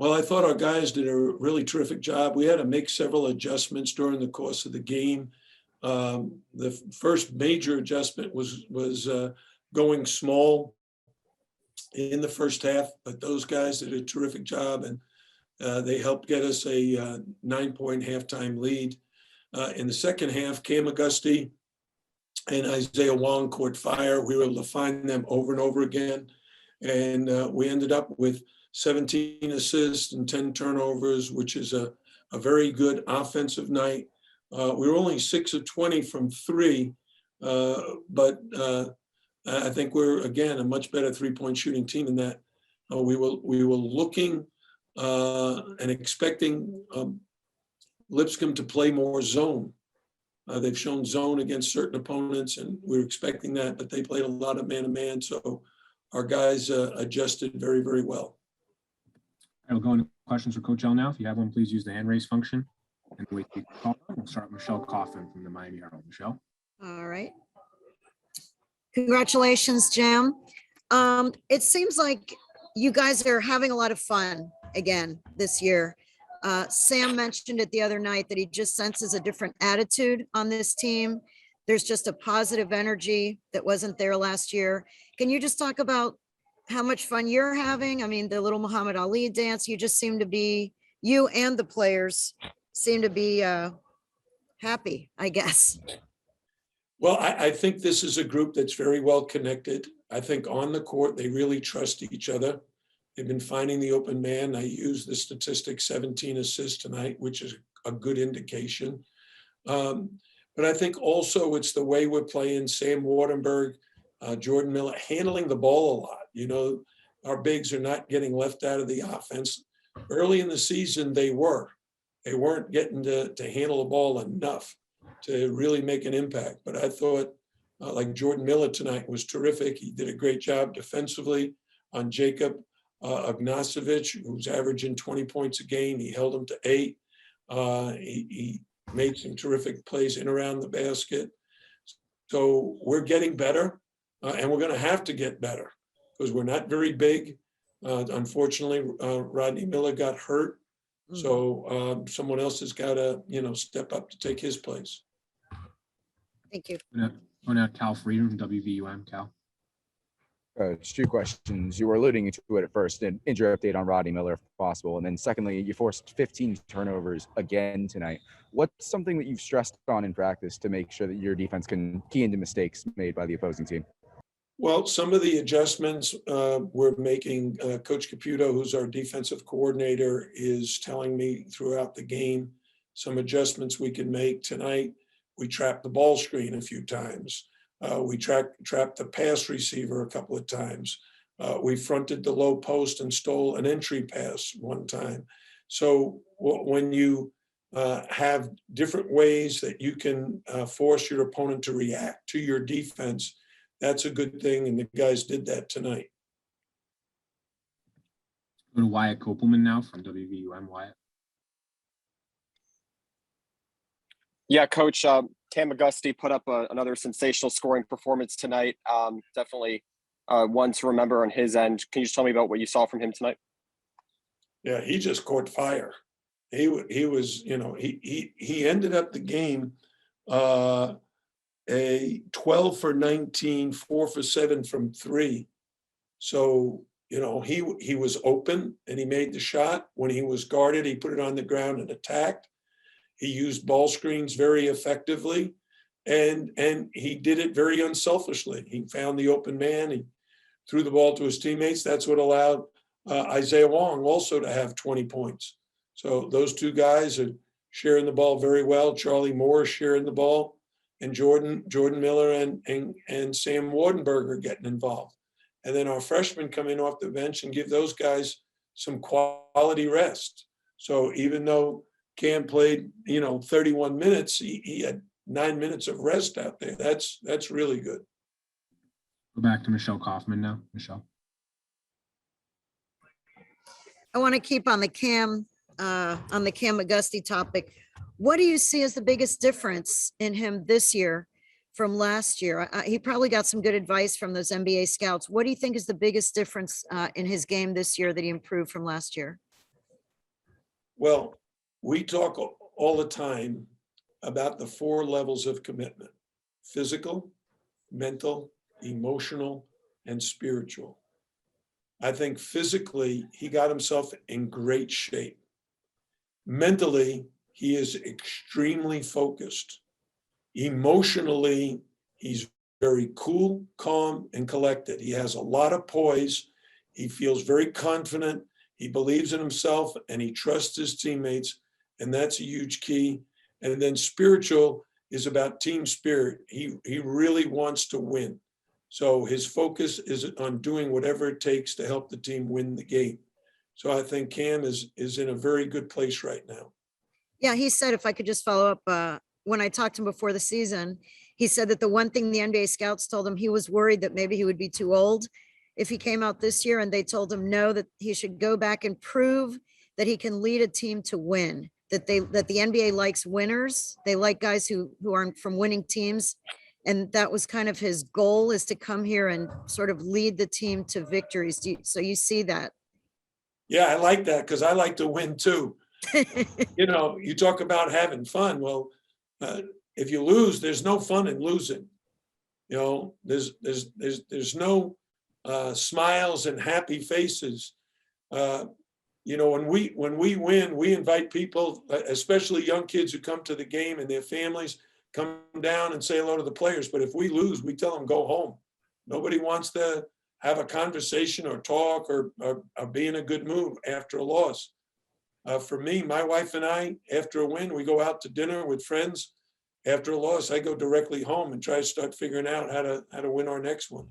Well, I thought our guys did a really terrific job. We had to make several adjustments during the course of the game. The first major adjustment was going small in the first half, but those guys did a terrific job, and they helped get us a 9-point halftime lead. In the second half, Cam Auguste and Isaiah Wong caught fire. We were able to find them over and over again, and we ended up with 17 assists and 10 turnovers, which is a very good offensive night. We were only 6 of 20 from three, but I think we're, again, a much better three-point shooting team than that. We were looking and expecting Lipscomb to play more zone. They've shown zone against certain opponents, and we're expecting that, but they played a lot of man-to-man, so our guys adjusted very, very well. I will go into questions for Coach L now. If you have one, please use the hand raise function. And we'll start with Michelle Kaufman from the Miami Herald. Michelle. All right. Congratulations, Jim. It seems like you guys are having a lot of fun again this year. Sam mentioned it the other night that he just senses a different attitude on this team. There's just a positive energy that wasn't there last year. Can you just talk about how much fun you're having? I mean, the little Muhammad Ali dance, you just seem to be, you and the players seem to be happy, I guess. Well, I think this is a group that's very well connected. I think on the court, they really trust each other. They've been finding the open man. I used the statistic 17 assists tonight, which is a good indication. But I think also it's the way we're playing. Sam Wardenberg, Jordan Miller, handling the ball a lot. You know, our bigs are not getting left out of the offense. Early in the season, they weren't getting to handle the ball enough to really make an impact. But I thought like Jordan Miller tonight was terrific. He did a great job defensively on Jacob Ognacevic, who's averaging 20 points a game. He held him to 8. He made some terrific plays in around the basket. So we're getting better, and we're going to have to get better because we're not very big. Unfortunately, Rodney Miller got hurt. So someone else has got to, step up to take his place. Thank you. Going out Cal Freedom from WVUM. Cal. It's 2 questions. You were alluding to it at first, an injury update on Rodney Miller if possible. And then secondly, you forced 15 turnovers again tonight. What's something that you've stressed on in practice to make sure that your defense can key into mistakes made by the opposing team? Well, some of the adjustments we're making, Coach Caputo, who's our defensive coordinator, is telling me throughout the game some adjustments we can make. Tonight, we trapped the ball screen a few times. We trapped the pass receiver a couple of times. We fronted the low post and stole an entry pass one time. So when you have different ways that you can force your opponent to react to your defense, that's a good thing, and the guys did that tonight. Go to Wyatt Kopelman now from WVUM. Wyatt. Yeah, Coach, Cam Auguste put up another sensational scoring performance tonight. Definitely one to remember on his end. Can you just tell me about what you saw from him tonight? Yeah, he just caught fire. He was, he ended up the game a 12 for 19, 4 for 7 from 3. So, he was open and he made the shot. When he was guarded, he put it on the ground and attacked. He used ball screens very effectively, and he did it very unselfishly. He found the open man. He threw the ball to his teammates. That's what allowed Isaiah Wong also to have 20 points. So those 2 guys are sharing the ball very well. Charlie Moore is sharing the ball, and Jordan Miller and Sam Wardenberg are getting involved. And then our freshmen come in off the bench and give those guys some quality rest. So even though Cam played, 31 minutes, he had 9 minutes of rest out there. That's really good. Go back to Michelle Kaufman now. Michelle. I want to keep on the Cam Auguste topic. What do you see as the biggest difference in him this year from last year? He probably got some good advice from those NBA scouts. What do you think is the biggest difference in his game this year that he improved from last year? Well, we talk all the time about the 4 levels of commitment: physical, mental, emotional, and spiritual. I think physically, he got himself in great shape. Mentally, he is extremely focused. Emotionally, he's very cool, calm, and collected. He has a lot of poise. He feels very confident. He believes in himself and he trusts his teammates. And that's a huge key. And then spiritual is about team spirit. He really wants to win. So his focus is on doing whatever it takes to help the team win the game. So I think Cam is in a very good place right now. Yeah, he said, if I could just follow up, when I talked to him before the season, he said that the one thing the NBA scouts told him, he was worried that maybe he would be too old if he came out this year, and they told him no, that he should go back and prove that he can lead a team to win, that the NBA likes winners. They like guys who aren't from winning teams. And that was kind of his goal, is to come here and sort of lead the team to victories. So you see that. Yeah, I like that because I like to win too. You know, you talk about having fun. Well, if you lose, there's no fun in losing. You know, there's no smiles and happy faces. You know, when we win, we invite people, especially young kids who come to the game and their families, come down and say hello to the players. But if we lose, we tell them go home. Nobody wants to have a conversation or talk or be in a good mood after a loss. For me, my wife and I, after a win, we go out to dinner with friends. After a loss, I go directly home and try to start figuring out how to win our next one.